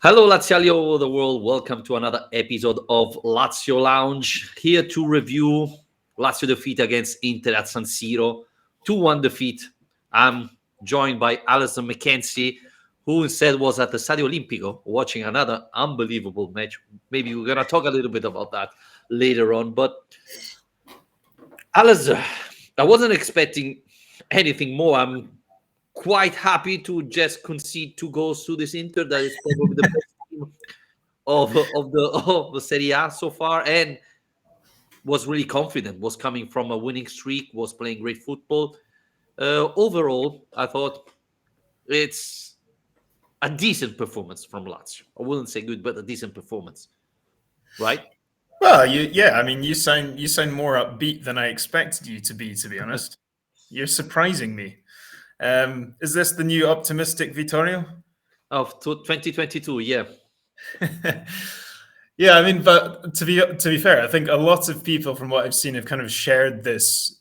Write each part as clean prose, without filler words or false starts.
Hello, Laziali all over the world. Welcome to another episode of Lazio Lounge. Here to review Lazio defeat against Inter at San Siro. 2-1 defeat. I'm joined by Alison McKenzie, who instead was at the Stadio Olimpico watching another unbelievable match. Maybe we're going to talk a little bit about that later on. But Alison, I wasn't expecting anything more. I'm quite happy to just concede 2 goals to this Inter. That is probably the best team of the Serie A so far, and was really confident. Was coming from a winning streak. Was playing great football. Overall, I thought it's a decent performance from Lazio. I wouldn't say good, but a decent performance, right? Well, you sound more upbeat than I expected you to be. To be honest, you're surprising me. Is this the new optimistic Vittorio? Of 2022, yeah. Yeah, I mean, but to be fair, I think a lot of people, from what I've seen, have kind of shared this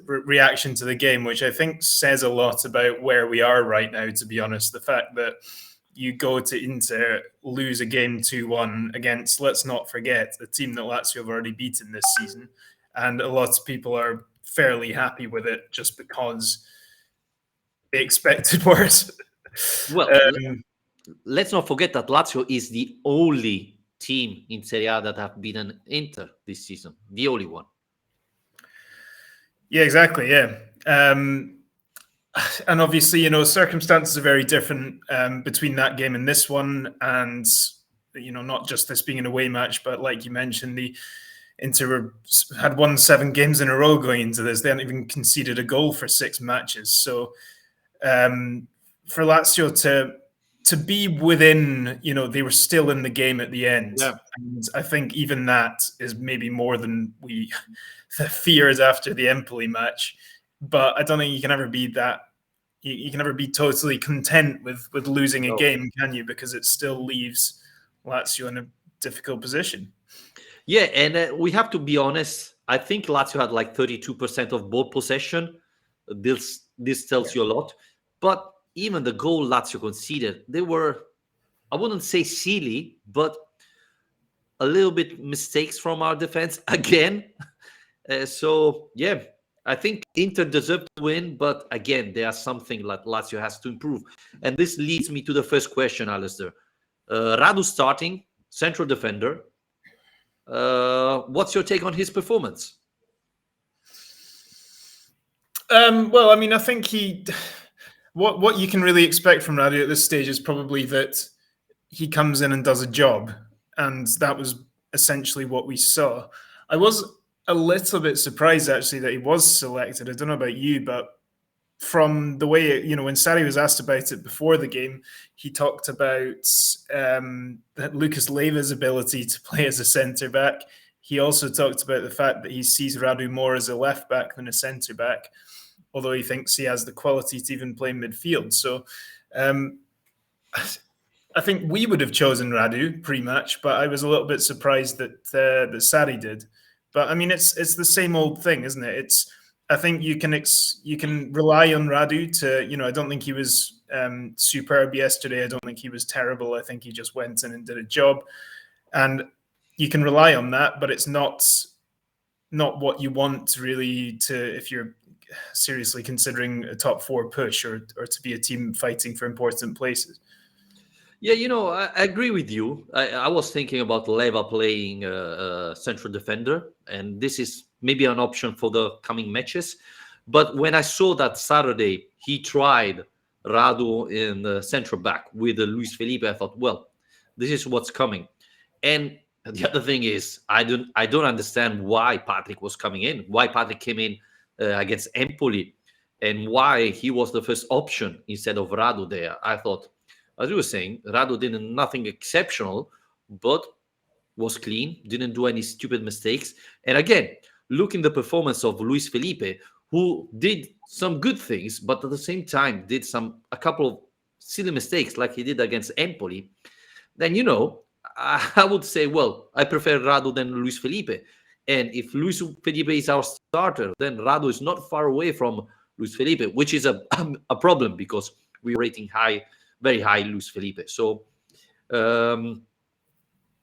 reaction to the game, which I think says a lot about where we are right now. To be honest, the fact that you go to Inter, lose a game 2-1 against, let's not forget, a team that Lazio have already beaten this season, and a lot of people are fairly happy with it just because they expected worse. Well, let's not forget that Lazio is the only team in Serie A that have beaten Inter this season. The only one. Yeah, exactly. Yeah. And obviously, circumstances are very different between that game and this one. And, not just this being an away match, but like you mentioned, the Inter had won 7 games in a row going into this. They hadn't even conceded a goal for 6 matches. So for Lazio to be within, they were still in the game at the end. Yeah. And I think even that is maybe more than we feared after the Empoli match. But I don't think you can ever be that. You can never be totally content with losing a game, can you? Because it still leaves Lazio in a difficult position. Yeah, and we have to be honest. I think Lazio had like 32% of ball possession. This tells you a lot. But even the goal Lazio conceded, they were, I wouldn't say silly, but a little bit mistakes from our defense again. So, yeah, I think Inter deserved to win, but again, there's something that Lazio has to improve. And this leads me to the first question, Alistair. Radu starting, central defender. What's your take on his performance? Well, I mean, I think what you can really expect from Radu at this stage is probably that he comes in and does a job. And that was essentially what we saw. I was a little bit surprised, actually, that he was selected. I don't know about you, but from the way, when Sarri was asked about it before the game, he talked about Lucas Leiva's ability to play as a centre-back. He also talked about the fact that he sees Radu more as a left-back than a centre-back, although he thinks he has the quality to even play midfield. So I think we would have chosen Radu pre-match, but I was a little bit surprised that Sarri did. But I mean, it's the same old thing, isn't it? I think you can rely on Radu to, I don't think he was superb yesterday. I don't think he was terrible. I think he just went in and did a job, and you can rely on that. But it's not what you want really if you're seriously considering a top 4 push or to be a team fighting for important places. Yeah, I agree with you. I was thinking about Leva playing central defender, and this is maybe an option for the coming matches. But when I saw that Saturday he tried Radu in the central back with Luis Felipe, I thought, well, this is what's coming. And the other thing is, I don't understand why Patrick was coming in, why Patrick came in against Empoli, and why he was the first option instead of Radu there. I thought, as you were saying, Radu did nothing exceptional, but was clean, didn't do any stupid mistakes. And again, looking the performance of Luis Felipe, who did some good things, but at the same time did a couple of silly mistakes like he did against Empoli, then, I would say, well, I prefer Radu than Luis Felipe. And if Luis Felipe is our starter, then Radu is not far away from Luis Felipe, which is a problem because we're rating very high Luis Felipe. So Um,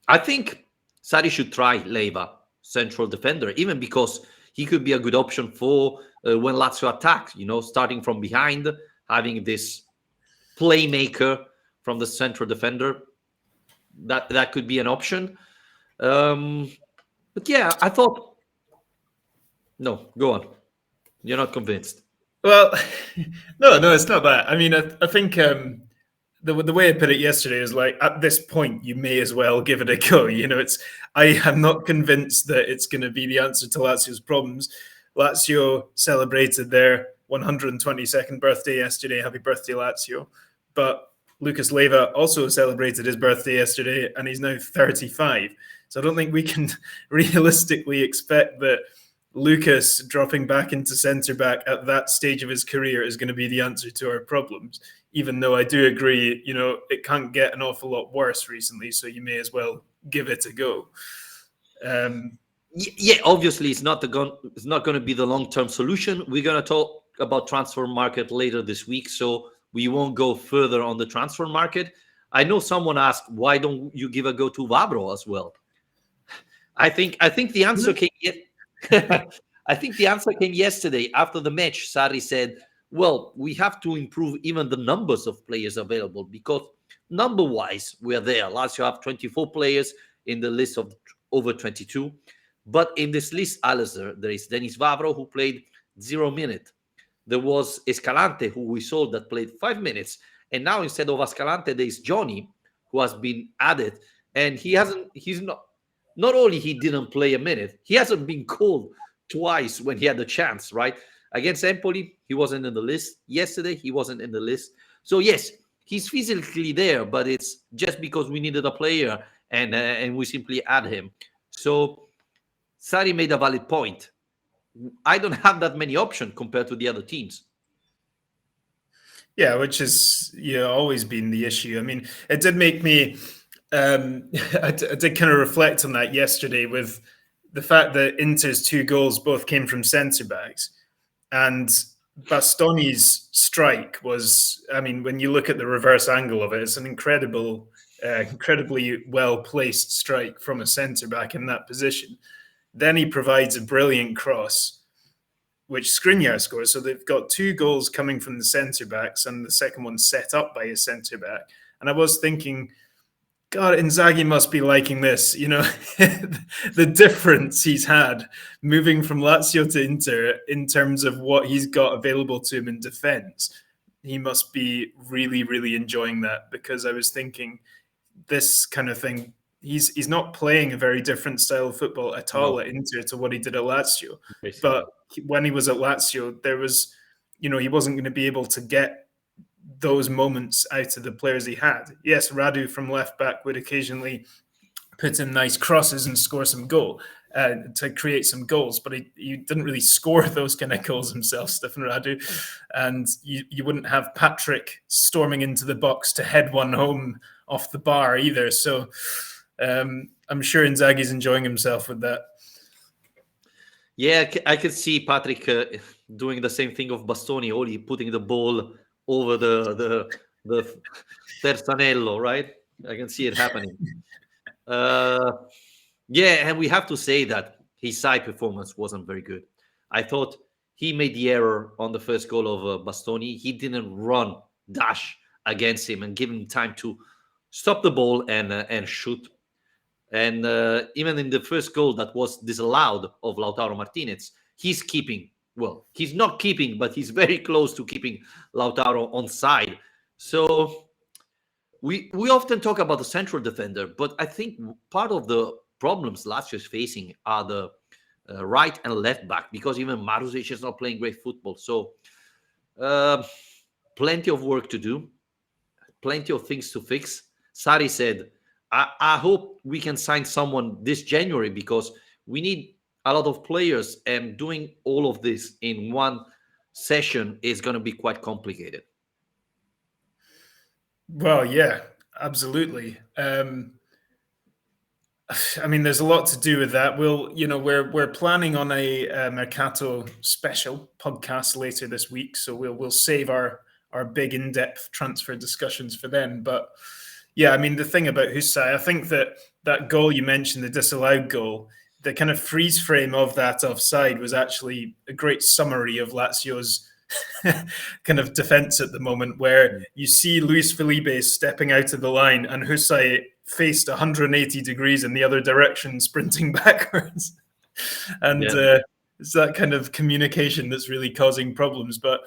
I think Sari should try Leiva, central defender, even because he could be a good option for when Lazio attack, starting from behind, having this playmaker from the central defender. That could be an option. But yeah, I thought, no, go on. You're not convinced. Well, no, it's not that. I mean, I think the way I put it yesterday is like, at this point, you may as well give it a go. I am not convinced that it's going to be the answer to Lazio's problems. Lazio celebrated their 122nd birthday yesterday. Happy birthday, Lazio! But Lucas Leiva also celebrated his birthday yesterday, and he's now 35. So I don't think we can realistically expect that Lucas dropping back into centre back at that stage of his career is going to be the answer to our problems. Even though I do agree, it can't get an awful lot worse recently, so you may as well give it a go. Yeah, obviously it's not going to be the long-term solution. We're going to talk about transfer market later this week, so we won't go further on the transfer market. I know someone asked, why don't you give a go to Vavro as well? I think the answer came I think the answer came yesterday after the match. Sarri said, well, we have to improve even the numbers of players available, because number-wise, we're there. Lazio have 24 players in the list of over 22. But in this list, Alistair, there is Denis Vavro, who played 0 minutes. There was Escalante, who we saw that played 5 minutes. And now instead of Escalante, there is Johnny, who has been added. And not only he didn't play a minute, he hasn't been called twice when he had the chance, right? Against Empoli, he wasn't in the list. Yesterday, he wasn't in the list. So yes, he's physically there, but it's just because we needed a player and we simply add him. So Sarri made a valid point. I don't have that many options compared to the other teams. Yeah, which has always been the issue. I mean, it did make me I did kind of reflect on that yesterday with the fact that Inter's 2 goals both came from centre backs, and Bastoni's strike was, I mean, when you look at the reverse angle of it, it's an incredibly well placed strike from a centre back in that position. Then he provides a brilliant cross, which Skriniar scores. So they've got 2 goals coming from the centre backs, and the second one set up by a centre back. And I was thinking, God, Inzaghi must be liking this. The difference he's had moving from Lazio to Inter in terms of what he's got available to him in defence. He must be really, really enjoying that, because I was thinking this kind of thing, he's not playing a very different style of football at all at Inter to what he did at Lazio. Basically. But when he was at Lazio, there was, he wasn't going to be able to get those moments out of the players he had. Yes, Radu from left back would occasionally put in nice crosses and score some goal to create some goals, but he didn't really score those kind of goals himself, Stefan Radu. And you wouldn't have Patrick storming into the box to head one home off the bar either. So I'm sure Inzaghi's enjoying himself with that. Yeah, I could see Patrick doing the same thing of Bastoni, only putting the ball over the Tersanello, right? I can see it happening. Yeah, and we have to say that his side performance wasn't very good. I thought he made the error on the first goal of Bastoni. He didn't run, dash against him and give him time to stop the ball and shoot. And even in the first goal that was disallowed of Lautaro Martinez, he's keeping. Well, he's not keeping, but he's very close to keeping Lautaro on side. So we often talk about the central defender, but I think part of the problems Lazio is facing are the right and left back, because even Marusic is not playing great football. So plenty of work to do, plenty of things to fix. Sarri said, I hope we can sign someone this January, because we need a lot of players, and doing all of this in one session is going to be quite complicated. Well, yeah, absolutely. I mean, there's a lot to do with that. We're planning on a Mercato special podcast later this week, so we'll save our big in-depth transfer discussions for then. But Yeah, I mean, the thing about Husai, I think that goal you mentioned, the disallowed goal, the kind of freeze frame of that offside was actually a great summary of Lazio's kind of defense at the moment, where you see Luis Felipe stepping out of the line and Husai faced 180 degrees in the other direction, sprinting backwards. And Yeah. it's that kind of communication that's really causing problems. But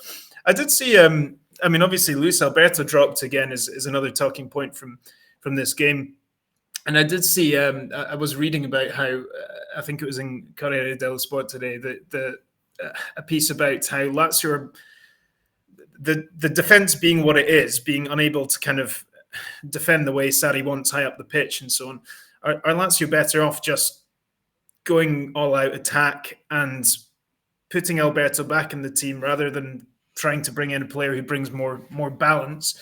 I did see, I mean, obviously, Luis Alberto dropped again is another talking point from this game. And I did see, I was reading about how, I think it was in Corriere dello Sport today, a piece about how Lazio, the defense being what it is, being unable to kind of defend the way Sarri wants high up the pitch and so on. Are Lazio better off just going all out attack and putting Alberto back in the team rather than trying to bring in a player who brings more balance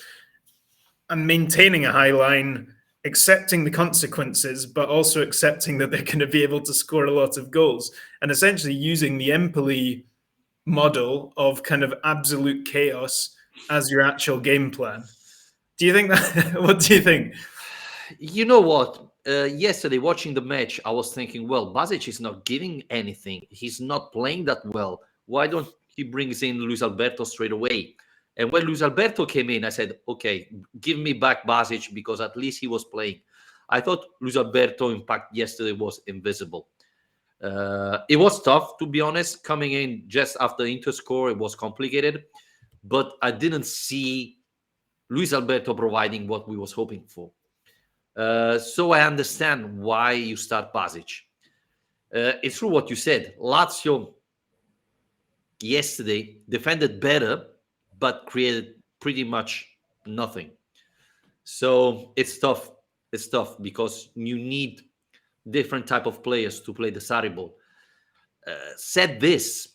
and maintaining a high line, accepting the consequences, but also accepting that they're going to be able to score a lot of goals, and essentially using the Empoli model of kind of absolute chaos as your actual game plan? Do you think that? What do you think? You know what? Yesterday, watching the match, I was thinking, well, Basic is not giving anything. He's not playing that well. Why don't he brings in Luis Alberto straight away? And when Luis Alberto came in, I said, okay, give me back Basic because at least he was playing. I thought Luis Alberto, in fact, yesterday was invisible. It was tough, to be honest. Coming in just after Inter score, it was complicated. But I didn't see Luis Alberto providing what we was hoping for. So I understand why you start Basic. It's true what you said. Lazio yesterday defended better, but created pretty much nothing. So it's tough. It's tough because you need different type of players to play the Sarri ball. Said this,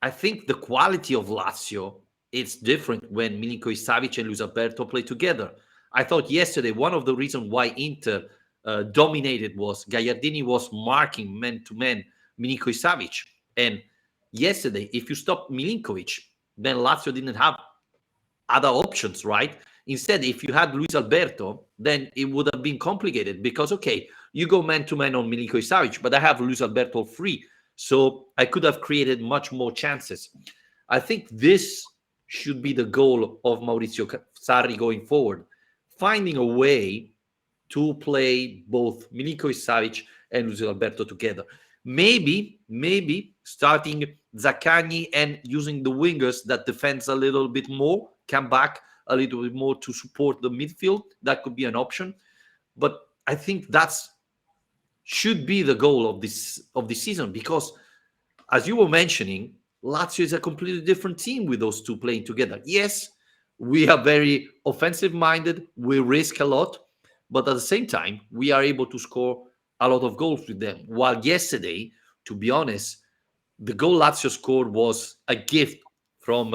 I think the quality of Lazio is different when Milinkovic Savic and Luis Alberto play together. I thought yesterday one of the reasons why Inter dominated was Gagliardini was marking man-to-man Milinkovic Savic. And yesterday, if you stop Milinkovic, then Lazio didn't have other options, right? Instead, if you had Luis Alberto, then it would have been complicated because, okay, you go man-to-man on Milinkovic Savic, but I have Luis Alberto free. So I could have created much more chances. I think this should be the goal of Maurizio Sarri going forward, finding a way to play both Milinkovic Savic and Luis Alberto together. Maybe starting Zaccagni and using the wingers that defends a little bit more, come back a little bit more to support the midfield. That could be an option. But I think that's should be the goal of this season because, as you were mentioning, Lazio is a completely different team with those two playing together. Yes, we are very offensive minded. We risk a lot, but at the same time, we are able to score a lot of goals with them. While yesterday, to be honest, the goal Lazio scored was a gift from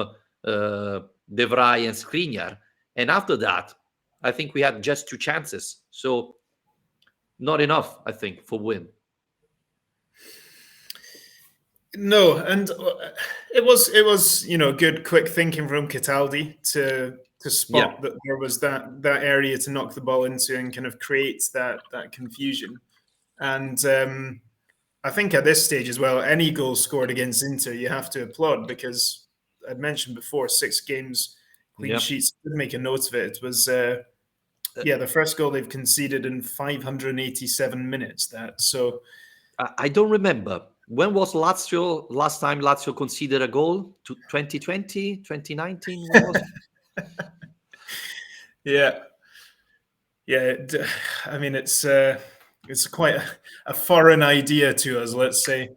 De Vrij and Skriniar. And after that, I think we had just two chances. So not enough, I think, for win. No, and it was good quick thinking from Cataldi to spot that there was that area to knock the ball into and kind of create that confusion. And I think at this stage as well, any goal scored against Inter, you have to applaud because I'd mentioned before 6 games clean sheets. Did make a note of it. It was the first goal they've conceded in 587 minutes. So I don't remember. When was last time Lazio conceded a goal? 2020, 2019? When was it? Yeah. I mean, it's quite a foreign idea to us, let's say.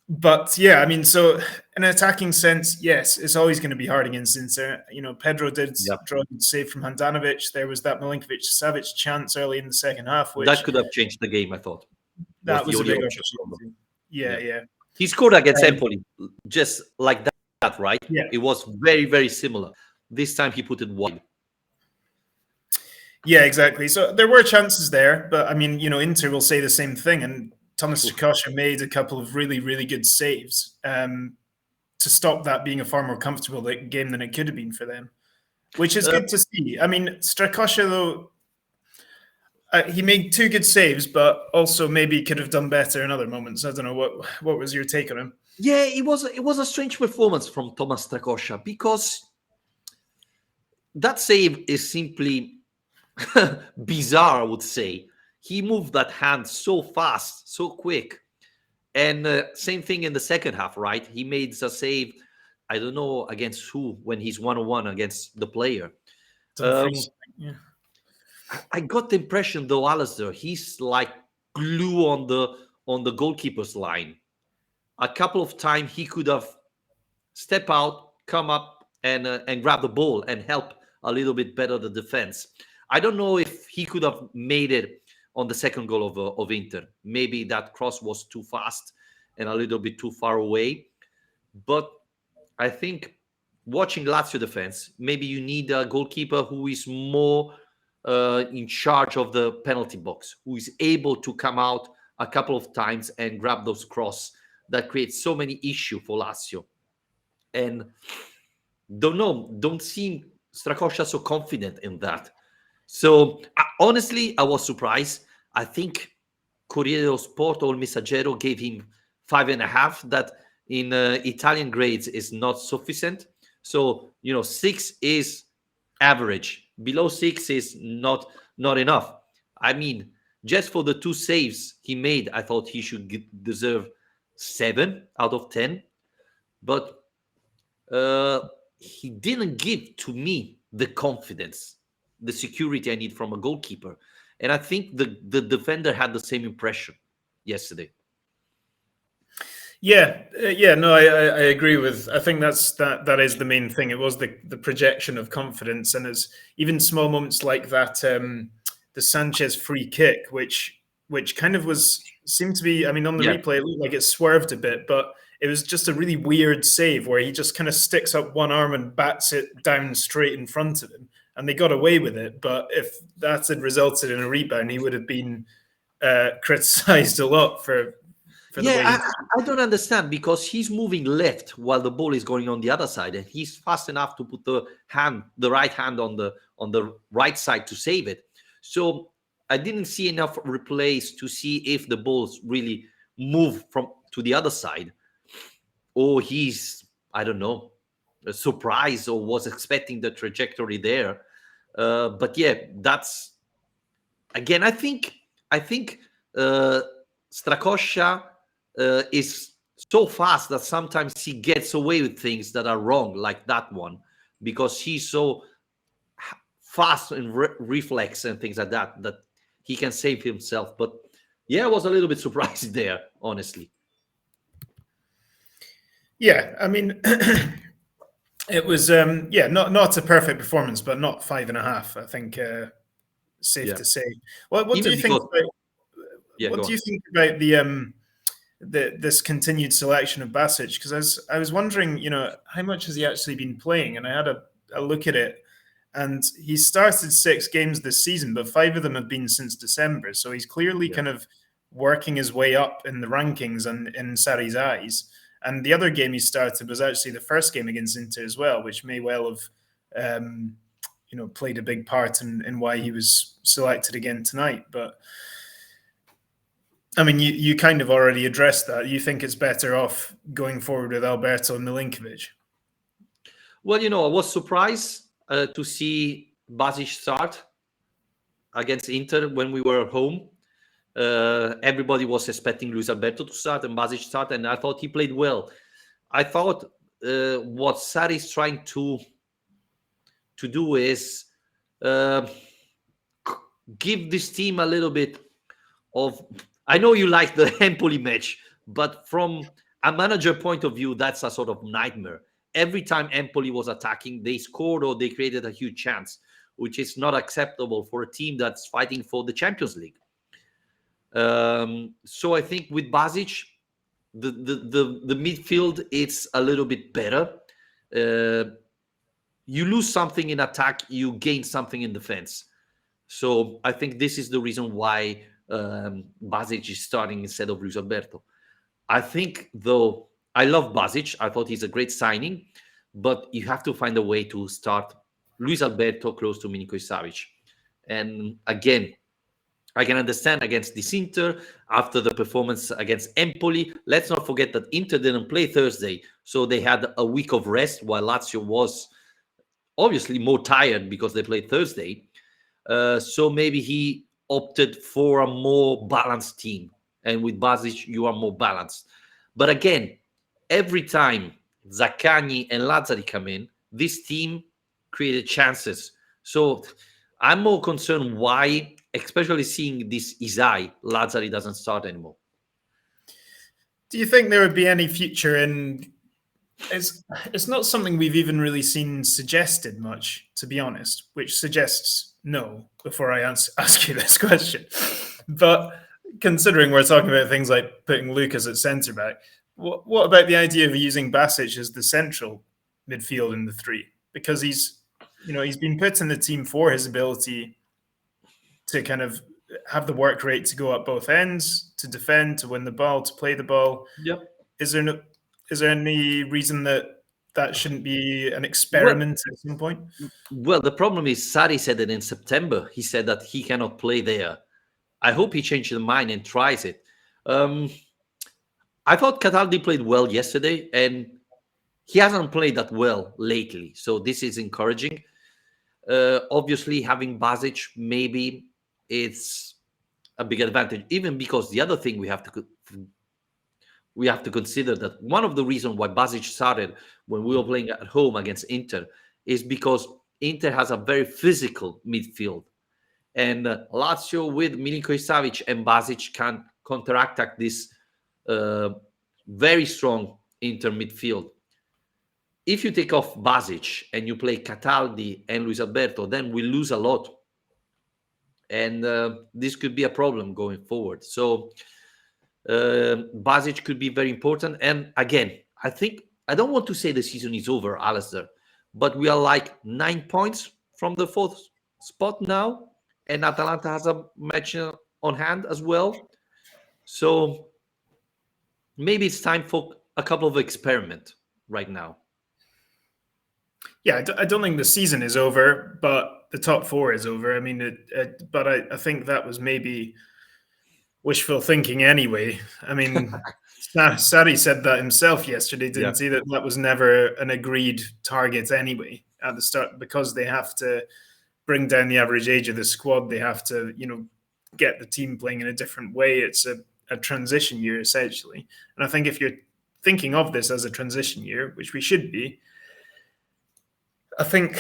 But yeah, I mean, so in an attacking sense, yes, it's always going to be hard against Inter. Pedro did draw a good save from Handanovic. There was that Milinkovic-Savic chance early in the second half, which that could have changed the game. I thought that was a big opportunity. Yeah. He scored against Empoli, just like that, right? Yeah, it was very, very similar. This time he put it wide. Yeah, exactly. So there were chances there, but I mean, Inter will say the same thing. And Thomas Tuchel made a couple of really, really good saves to stop that being a far more comfortable game than it could have been for them. which is good to see. I mean, Strakosha, though, he made 2 good saves, but also maybe could have done better in other moments. I don't know, what was your take on him? Yeah, it was a strange performance from Thomas Strakosha, because that save is simply bizarre, I would say. He moved that hand so fast, so quick. And same thing in the second half, right? He made a save, I don't know against who, when he's 1-on-1 against the player. Dumfries. Um, Yeah. I got the impression, though, Alistair, he's like glue on the goalkeeper's line. A couple of times he could have step out, come up, and grab the ball and help a little bit better the defense. I don't know if he could have made it on the second goal of Inter. Maybe that cross was too fast and a little bit too far away. But I think watching Lazio defense, maybe you need a goalkeeper who is more in charge of the penalty box, who is able to come out a couple of times and grab those cross that create so many issues for Lazio. And don't seem Strakosha so confident in that. So honestly, I was surprised. I think Corriere dello Sport or Messaggero gave him 5.5. That in Italian grades is not sufficient. So 6 is average. Below 6 is not enough. I mean, just for the 2 saves he made, I thought he should deserve 7 out of 10. But uh, he didn't give to me the confidence, the security I need from a goalkeeper. And I think the defender had the same impression yesterday. Yeah, no, I agree with. I think that is the main thing. It was the projection of confidence, and as even small moments like that, the Sanchez free kick, which kind of seemed to be. I mean, on the Yeah. replay, it looked like it swerved a bit, but it was just a really weird save where he just kind of sticks up one arm and bats it down straight in front of him, and they got away with it. But if that had resulted in a rebound, he would have been criticised a lot for the way. Yeah, I don't understand, because he's moving left while the ball is going on the other side, and he's fast enough to put the right hand on the right side to save it. So I didn't see enough replays to see if the balls really move from to the other side, or he's, I don't know, surprised or was expecting the trajectory there. But yeah, that's again. I think uh, Strakosha is so fast that sometimes he gets away with things that are wrong, like that one, because he's so fast in reflex and things like that he can save himself. But yeah, I was a little bit surprised there, honestly. Yeah, I mean, it was not a perfect performance, but not 5.5. I think safe to say. What do Even you think because, about yeah, what go do on. you think about this continued selection of Basic? Because I was wondering, how much has he actually been playing? And I had a look at it, and he started 6 games this season, but 5 of them have been since December. So he's clearly kind of working his way up in the rankings and in Sarri's eyes. And the other game he started was actually the first game against Inter as well, which may well have, played a big part in why he was selected again tonight. But I mean, you kind of already addressed that. You think it's better off going forward with Alberto and Milinkovic? Well, I was surprised to see Basic start against Inter when we were home. Everybody was expecting Luis Alberto to start and Basic start, and I thought he played well. I thought what Sarri is trying to do is uh, give this team a little bit of. I know you like the Empoli match, but from a manager point of view, that's a sort of nightmare. Every time Empoli was attacking, they scored or they created a huge chance, which is not acceptable for a team that's fighting for the Champions League. So I think with Basic, the midfield, it's a little bit better. You lose something in attack, you gain something in defense. So I think this is the reason why Basic is starting instead of Luis Alberto. I think, though, I love Basic. I thought he's a great signing, but you have to find a way to start Luis Alberto close to Milinkovic Savic. And again, I can understand against this Inter after the performance against Empoli. Let's not forget that Inter didn't play Thursday, so they had a week of rest while Lazio was obviously more tired because they played Thursday. So maybe he opted for a more balanced team. And with Basic, you are more balanced. But again, every time Zaccagni and Lazzari come in, this team created chances. So I'm more concerned why, especially seeing this Isai, Lazzari doesn't start anymore. Do you think there would be any future in? It's not something we've even really seen suggested much, to be honest, which suggests no before I ask you this question. But considering we're talking about things like putting Lucas at centre back, what about the idea of using Basic as the central midfield in the three? Because he's been put in the team for his ability to kind of have the work rate to go up both ends, to defend, to win the ball, to play the ball. Yep. Is there any reason that shouldn't be an experiment at some point? Well, the problem is Sarri said that in September. He said that he cannot play there. I hope he changes his mind and tries it. I thought Cataldi played well yesterday, and he hasn't played that well lately. So this is encouraging. Obviously, having Basic, maybe it's a big advantage, even because the other thing we have to consider that one of the reasons why Basic started when we were playing at home against Inter is because Inter has a very physical midfield. And Lazio with Milinkovic Savic and Basic can counteract this very strong Inter midfield. If you take off Basic and you play Cataldi and Luis Alberto, then we lose a lot. And this could be a problem going forward. So Basic could be very important. And again, I don't want to say the season is over, Alistair, but we are like 9 points from the fourth spot now. And Atalanta has a match on hand as well. So maybe it's time for a couple of experiments right now. Yeah, I don't think the season is over, but the top four is over. I mean, but I think that was maybe wishful thinking anyway. I mean, Sarri said that himself yesterday, didn't he? That was never an agreed target anyway at the start, because they have to bring down the average age of the squad. They have to, get the team playing in a different way. It's a transition year, essentially. And I think if you're thinking of this as a transition year, which we should be, I think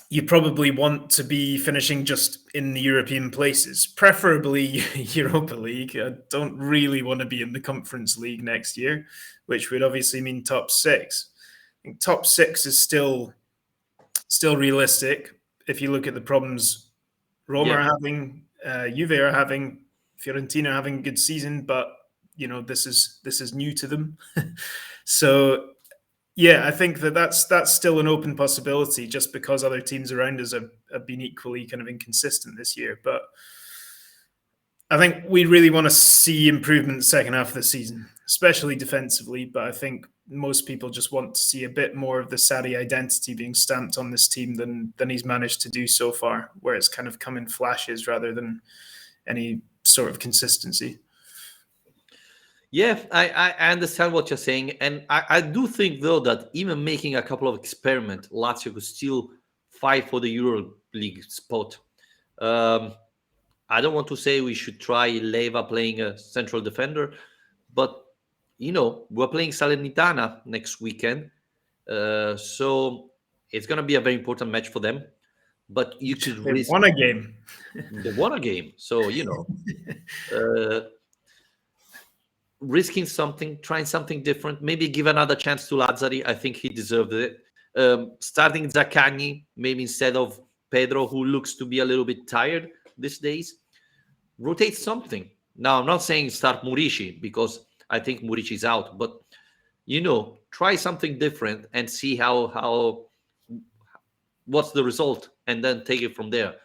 you probably want to be finishing just in the European places, preferably Europa League. I don't really want to be in the Conference League next year, which would obviously mean top six. I think top six is still realistic if you look at the problems Roma are having, Juve are having, Fiorentina are having a good season, but this is new to them. So yeah, I think that's still an open possibility, just because other teams around us have been equally kind of inconsistent this year. But I think we really want to see improvement in the second half of the season, especially defensively. But I think most people just want to see a bit more of the Sarri identity being stamped on this team than he's managed to do so far, where it's kind of come in flashes rather than any sort of consistency. Yeah, I understand what you're saying. And I do think, though, that even making a couple of experiments, Lazio could still fight for the Euro League spot. I don't want to say we should try Leva playing a central defender, but, we're playing Salernitana next weekend. So it's going to be a very important match for them. But you could risk... won a game. They won a game. So, risking something, trying something different, maybe give another chance to Lazzari. I think he deserved it. Starting Zaccagni, maybe instead of Pedro, who looks to be a little bit tired these days. Rotate something. Now, I'm not saying start Murici, because I think Murici is out, but, try something different and see what's the result, and then take it from there.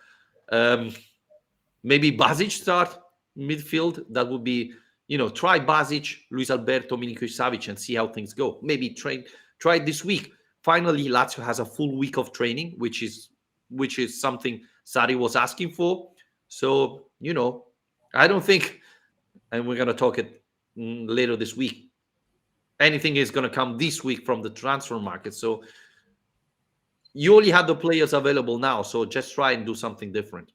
Maybe Basic start midfield. That would be, try Basic, Luis Alberto, Milinkovic Savic, and see how things go. Maybe try this week. finally Lazio has a full week of training, which is something Sarri was asking for. So I don't think, and we're gonna talk it later this week. Anything is gonna come this week from the transfer market. So you only have the players available now. So just try and do something different.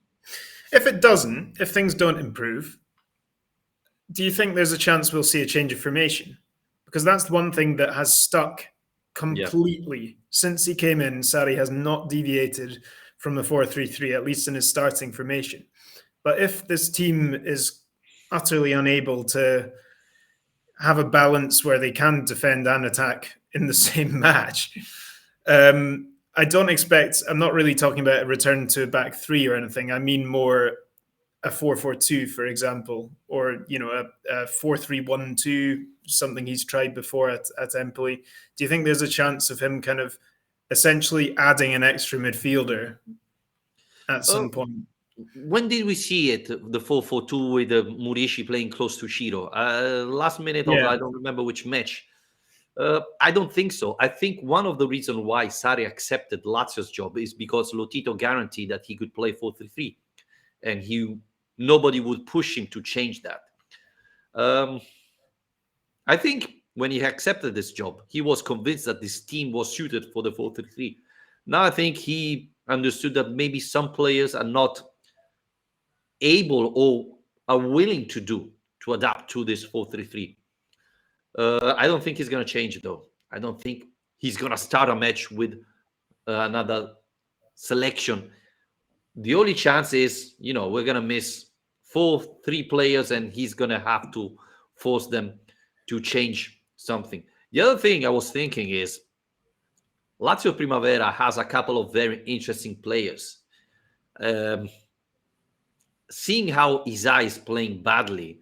If things don't improve, do you think there's a chance we'll see a change of formation? Because that's one thing that has stuck Yeah. completely since he came in. Sarri has not deviated from the 4-3-3, at least in his starting formation. But if this team is utterly unable to have a balance where they can defend and attack in the same match, I don't expect. I'm not really talking about a return to a back three or anything. I mean more a 4-4-2, for example, or a 4-3-1-2, something he's tried before at Empoli. Do you think there's a chance of him kind of essentially adding an extra midfielder at some point? When did we see it? The 4-4-2 with Murici playing close to Ciro. Last minute of Yeah. I don't remember which match. I don't think so. I think one of the reasons why Sarri accepted Lazio's job is because Lotito guaranteed that he could play 4-3-3, and nobody would push him to change that. I think when he accepted this job, he was convinced that this team was suited for the 4-3-3. Now I think he understood that maybe some players are not able or are willing to adapt to this 4-3-3. I don't think he's going to change though. I don't think he's going to start a match with another selection. The only chance is, we're going to miss 3 players and he's going to have to force them to change something. The other thing I was thinking is Lazio Primavera has a couple of very interesting players. Seeing how Isai is playing badly,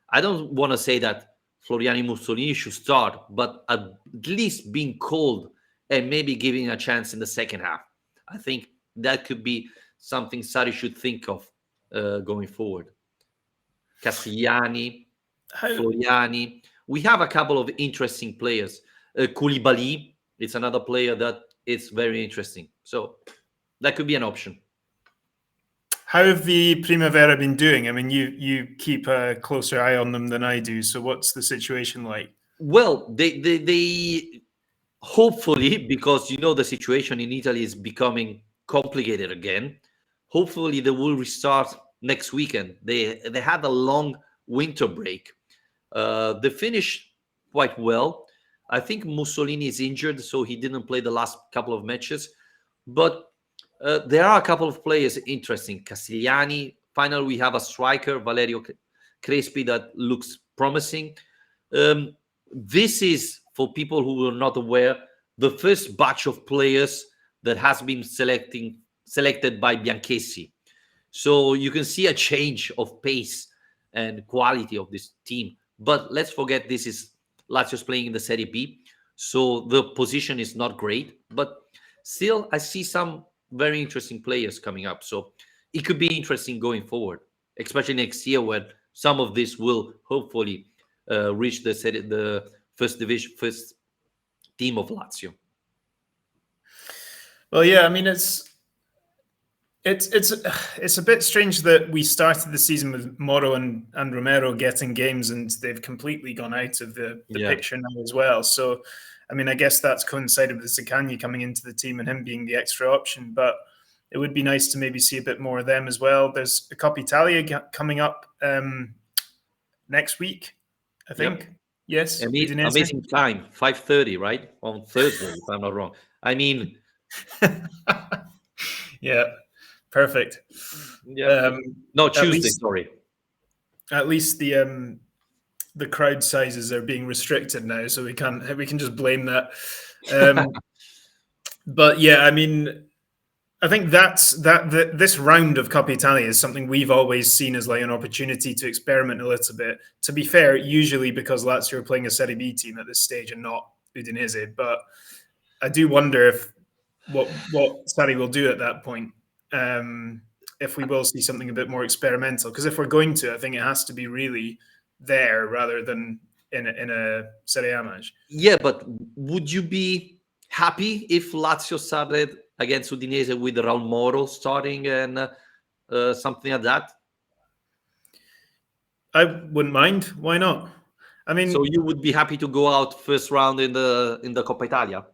I don't want to say that Floriani Mussolini should start, but at least being called and maybe giving a chance in the second half. I think that could be something Sarri should think of going forward. Castigliani, Floriani. We have a couple of interesting players. Koulibaly, it's another player that is very interesting. So that could be an option. How have the Primavera been doing? I mean, you keep a closer eye on them than I do. So what's the situation like? Well, they hopefully, because the situation in Italy is becoming complicated again. Hopefully, they will restart next weekend. They had a long winter break. They finished quite well. I think Mussolini is injured, so he didn't play the last couple of matches. But there are a couple of players interesting. Castigliani. Finally, we have a striker, Valerio Crespi, that looks promising. This is, for people who are not aware, the first batch of players that has been selected by Bianchessi. So you can see a change of pace and quality of this team. But let's forget this is Lazio's playing in the Serie B, so the position is not great. But still, I see some very interesting players coming up. So it could be interesting going forward, especially next year when some of this will hopefully reach the first division, first team of Lazio. Well, yeah, I mean it's a bit strange that we started the season with Moro and Romero getting games, and they've completely gone out of the picture now as well. So, I mean, I guess that's coincided with Zaccagni coming into the team and him being the extra option. But it would be nice to maybe see a bit more of them as well. There's a Coppa Italia coming up next week, I think. Yep. Yes, amazing time, 5:30, right, on Thursday, if I'm not wrong. I mean, yeah, perfect. Yeah, no, Tuesday. Sorry. At least the crowd sizes are being restricted now, so we can just blame that. But yeah, I mean, I think this round of Coppa Italia is something we've always seen as like an opportunity to experiment a little bit. To be fair, usually because Lazio are playing a Serie B team at this stage and not Udinese. But I do wonder what Sarri will do at that point. If we will see something a bit more experimental, because if we're going to, I think it has to be really there rather than in a Serie A match. Yeah, but would you be happy if Lazio started against Udinese with Raul Moro starting and something like that? I wouldn't mind. Why not? I So mean, you would be happy to go out first round in the Coppa Italia?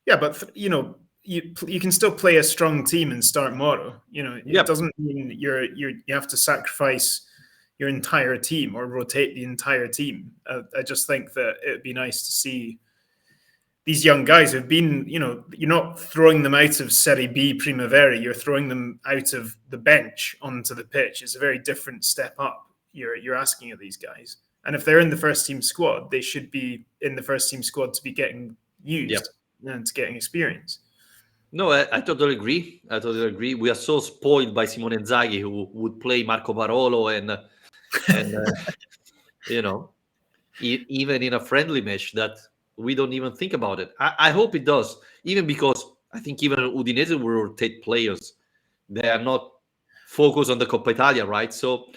yeah, but you can still play a strong team and start Moro. It Yep. doesn't mean you have to sacrifice your entire team or rotate the entire team. I just think that it'd be nice to see these young guys who've been, you're not throwing them out of Serie B Primavera, you're throwing them out of the bench onto the pitch. It's a very different step up you're asking of these guys. And if they're in the first team squad, they should be in the first team squad to be getting Yep. used and to getting experience. No, I totally agree. I totally agree. We are so spoiled by Simone Inzaghi, who would play Marco Barolo and you know, even in a friendly match, that we don't even think about it. I hope it does, even because I think even Udinese will rotate players. They are not focused on the Coppa Italia, right? So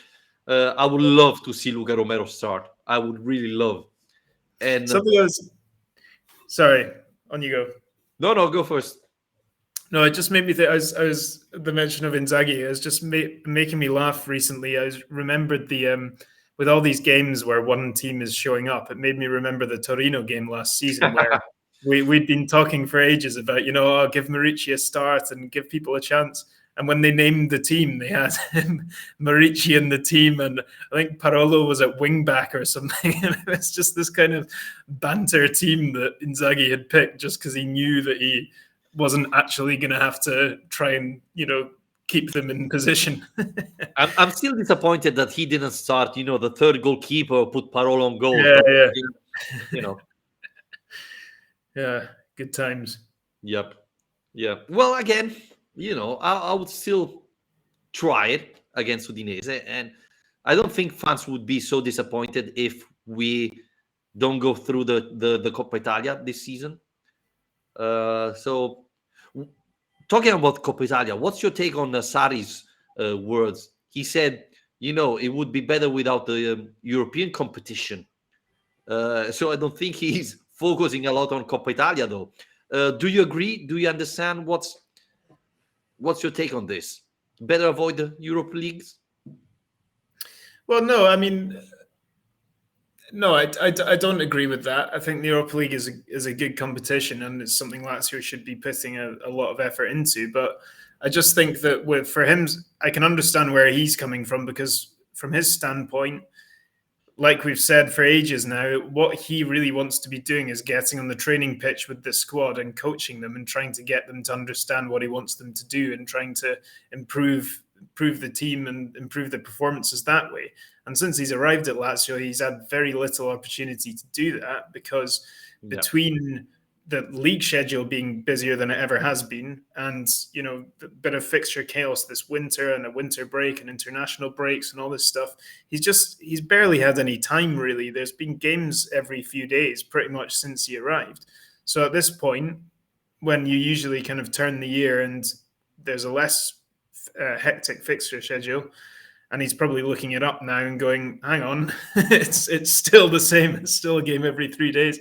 I would love to see Luca Romero start. I would really love. And Something else. Sorry, on you go. no, go first. No, it just made me think. I was the mention of Inzaghi. It was just making me laugh recently. Remembered with all these games where one team is showing up. It made me remember the Torino game last season where we'd been talking for ages about give Marici a start and give people a chance. And when they named the team, they had Marici in the team, and I think Parolo was at wing back or something. And it was just this kind of banter team that Inzaghi had picked just because he knew that he wasn't actually going to have to try and keep them in position. I'm still disappointed that he didn't start. The third goalkeeper put Parolo on goal, Yeah, but yeah, you know, yeah. Good times. yep, yeah. Well, again, I would still try it against Udinese, and I don't think fans would be so disappointed if we don't go through the Coppa Italia this season. So, talking about Coppa Italia, what's your take on Sari's words? He said, it would be better without the European competition. So I don't think he's focusing a lot on Coppa Italia, though. Do you agree? Do you understand what's your take on this? Better avoid the Europe leagues? Well, no, I mean, no, I don't agree with that. I think the Europa League is a good competition, and it's something Lazio should be putting a lot of effort into. But I just think that for him, I can understand where he's coming from, because from his standpoint, like we've said for ages now, what he really wants to be doing is getting on the training pitch with the squad and coaching them and trying to get them to understand what he wants them to do and trying to improve the team and improve the performances that way. And since he's arrived at Lazio, he's had very little opportunity to do that, because Yeah. between the league schedule being busier than it ever has been, and a bit of fixture chaos this winter and a winter break and international breaks and all this stuff, he's barely had any time, really. There's been games every few days pretty much since he arrived. So at this point, when you usually kind of turn the year and there's a less hectic fixture schedule, and he's probably looking it up now and going, hang on, it's still the same. It's still a game every 3 days.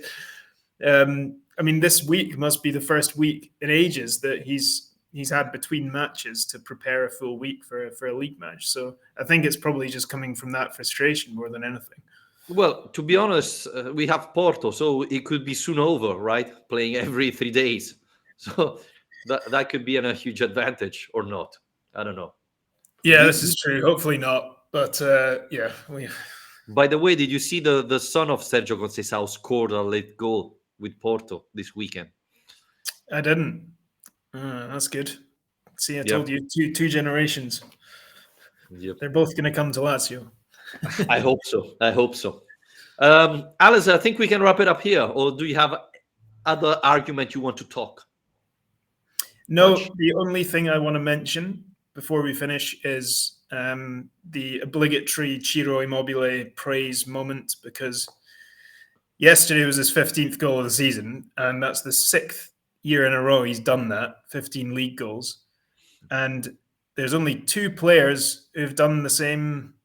I mean, this week must be the first week in ages that he's had between matches to prepare a full week for a league match. So I think it's probably just coming from that frustration more than anything. Well, to be honest, we have Porto, so it could be soon over, right? Playing every 3 days. So that could be a huge advantage, or not. I don't know. Yeah, Do, this is true. Hopefully not. But yeah, by the way, did you see the son of Sergio Conceição scored a late goal with Porto this weekend? I didn't. That's good. See, I Yep. told you, two generations. Yep. They're both going to come to Lazio. I hope so. I hope so. Alice, I think we can wrap it up here. Or do you have other argument you want to talk? No, Touch? the only thing I want to mention before we finish is the obligatory Ciro Immobile praise moment, because yesterday was his 15th goal of the season, and that's the 6th year in a row he's done that, 15 league goals. And there's only 2 players who've done the same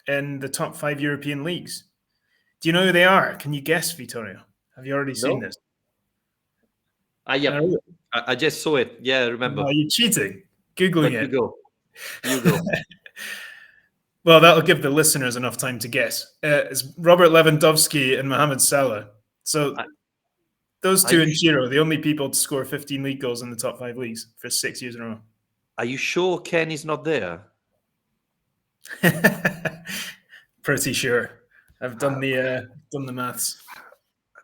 in the top 5 European leagues. Do you know who they are? Can you guess, Vittorio? Have you already seen No. this? Yep. I just saw it. Yeah, I remember. Are you cheating? Googling But you it. go. You go. Well, that'll give the listeners enough time to guess. It's Robert Lewandowski and Mohamed Salah. So Are those are two you and Ciro, the only people to score 15 league goals in the top 5 leagues for 6 years in a are you sure Ken is not there? row. Pretty sure. I've Uh, done the maths.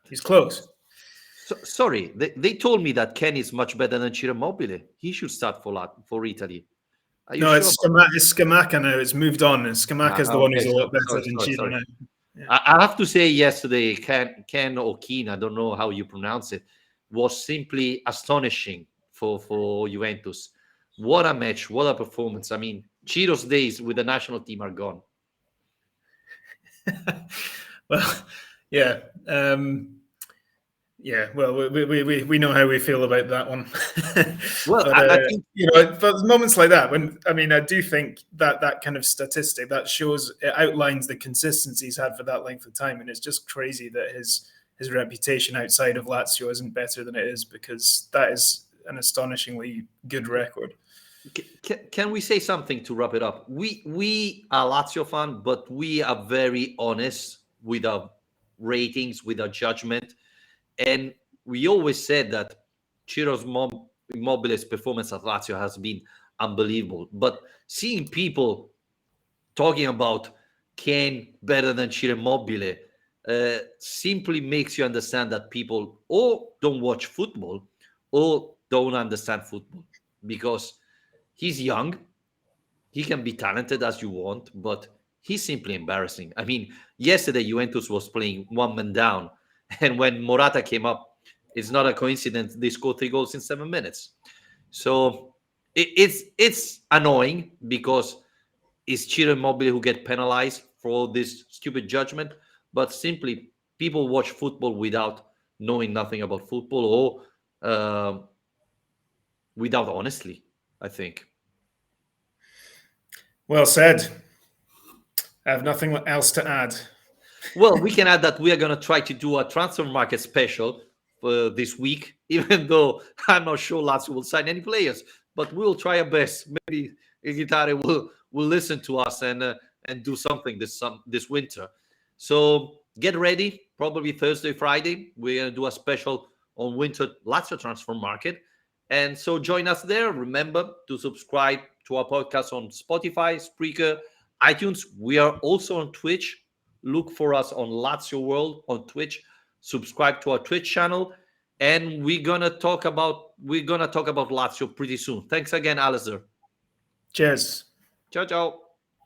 He's close. Sorry, they told me that Ken is much better than Ciro Immobile. He should start for Italy. Are you No, sure about that? It's Scamacca now. It's moved on. And Scamacca is the one Okay, who's a lot better sorry, than sorry, Ciro sorry. now. Yeah. I have to say, yesterday, Ken or Keen, I don't know how you pronounce it, was simply astonishing for Juventus. What a match! What a performance! I mean, Ciro's days with the national team are gone. Well, yeah. Yeah, well, we know how we feel about that one. Well, But I think but moments like that, when I do think that that kind of statistic that shows it outlines the consistency he's had for that length of time, and it's just crazy that his reputation outside of Lazio isn't better than it is, because that is an astonishingly good record. can we say something to wrap it up? We are Lazio fan, but we are very honest with our ratings, with our judgment, and we always said that Ciro's Immobile's performance at Lazio has been unbelievable. But seeing people talking about Kane better than Ciro Immobile simply makes you understand that people or don't watch football or don't understand football, because he's young, he can be talented as you want, but he's simply embarrassing. I mean, yesterday Juventus was playing one man down, and when Morata came up, it's not a coincidence they scored 3 goals in 7 minutes. So it's annoying because it's Ciro Immobile who get penalized for this stupid judgment, but simply people watch football without knowing nothing about football or without honestly, I think. Well said. I have nothing else to add. Well, we can add that we are going to try to do a transfer market special for this week, even though I'm not sure Lazio will sign any players, but we'll try our best. Maybe Guitare will listen to us and do something this winter. So get ready. Probably Thursday, Friday, we're going to do a special on winter Lazio transfer market. And so join us there. Remember to subscribe to our podcast on Spotify, Spreaker, iTunes. We are also on Twitch. Look for us on Lazio World on Twitch. Subscribe to our Twitch channel, and we're gonna talk about Lazio pretty soon. Thanks again, Alistair. Cheers. Ciao, ciao.